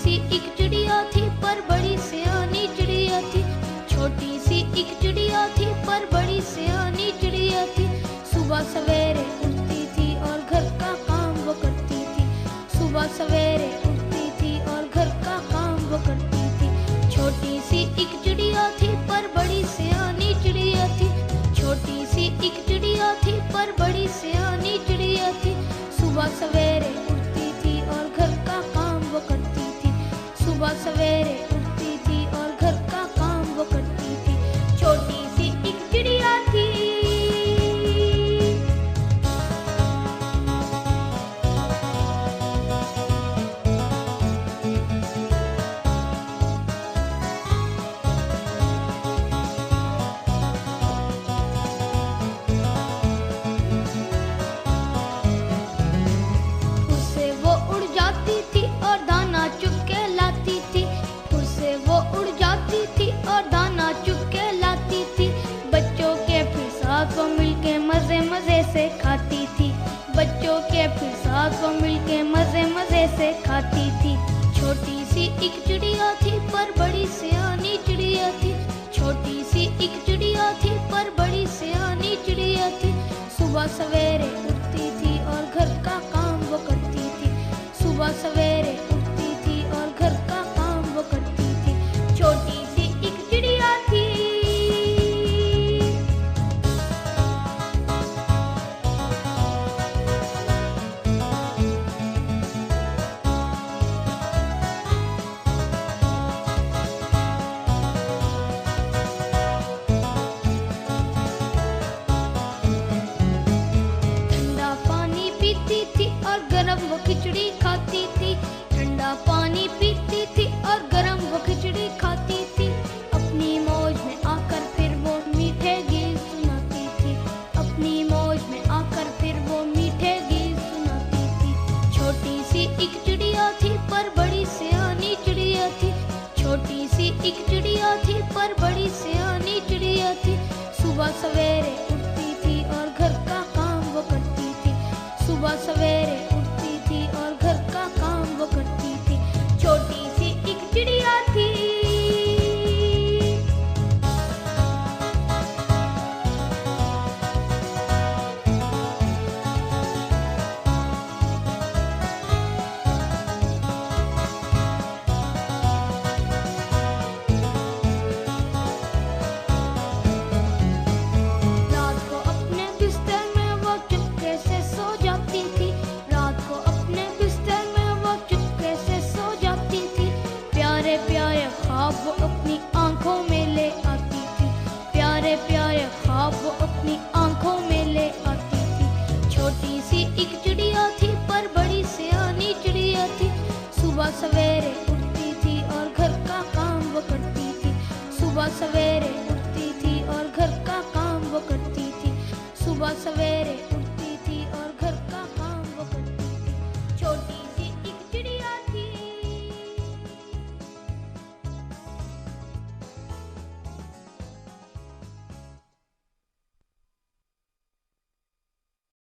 सी एक चिड़िया थी पर बड़ी सियानी चिड़िया थी। छोटी सी एक चिड़िया थी पर बड़ी सियानी चिड़िया थी। सुबह सवेरे उठती थी और घर का काम वो करती थी। सुबह सवेरे उठती थी और घर का काम वो करती थी। छोटी सी एक चिड़िया थी पर बड़ी सियानी चिड़िया थी। छोटी सी एक चिड़िया थी पर बड़ी सियानी चिड़िया थी। सुबह सवेरे उठती थी और घर का काम वो करती थी। सुबह सवेरे उठती थी और घर का काम वो करती थी। छोटी सी एक चिड़िया थी। उससे वो उड़ जाती थी और दाना चुग के लाती थी। उससे वो उड़ जाती थी और दाना चुग के लाती थी। बच्चों के फिर साथ वो मिलके मजे मजे से खाती थी। बच्चों के फिर साथ वो मिलके मजे मजे से खाती थी। छोटी सी एक चिड़िया थी पर बड़ी सियानी चिड़िया थी। छोटी सी एक चिड़िया थी पर बड़ी सियानी चिड़िया थी। सुबह सवेरे उठती थी और घर का काम वो करती थी। सुबह सवेरे उठती थी और घर का काम वो करती थी। छोटी सी एक चिड़िया थी। ठंडा पानी पीती थी और गरम वो खिचड़ी खाती थी। ठंडा पानी पीती थी और गरम वो खिचड़ी खाती थी। अपनी मौज में आकर फिर वो मीठे गीत सुनाती थी। अपनी मौज में आकर फिर वो मीठे गीत सुनाती थी। छोटी सी एक चिड़िया थी पर बड़ी सियानी चिड़िया थी। छोटी सी एक चिड़िया थी पर बड़ी सियानी चिड़िया थी। सुबह सवेरे उठती थी और घर का काम वो करती थी। सुबह सवेरे उठती थी और घर का काम वो करती थी। छोटी सी एक चिड़िया थी। रात को अपने बिस्तर में वो चुपके से सो जाती थी। रात को अपने बिस्तर में वो चुपके से सो जाती थी। प्यारे प्यारे ख्वाब वो अपनी आंखों में ले आती थी। प्यारे प्यारे ख्वाब वो अपनी आंखों में ले आती थी। छोटी सी एक चिड़िया थी पर बड़ी सियानी चिड़िया थी। सुबह सवेरे उठती थी और घर का काम वो करती थी। सुबह सवेरे उठती थी और घर का काम वो करती थी। सुबह सवेरे